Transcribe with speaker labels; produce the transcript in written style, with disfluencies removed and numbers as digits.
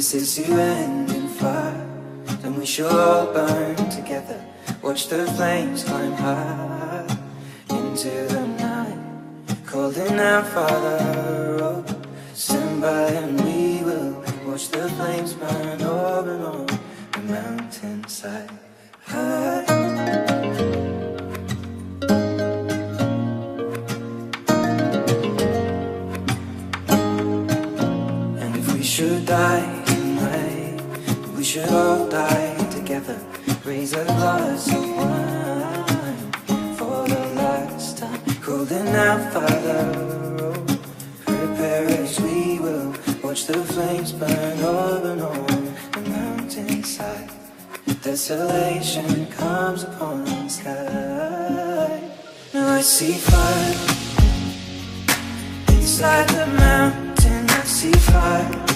Speaker 1: this is to end in fire, then we shall all burn together. Watch the flames climb high into the night, calling out, Father, oh, stand by and we will watch the flames burn over and on the mountainside. And if we should die tonight, we should all die together. Raise a glass of wine for the last time, calling out, Father, oh, prepare as we will watch the flames burn over and on the mountainside. Desolation comes upon the sky. Now I see fire inside the mountain. I see fire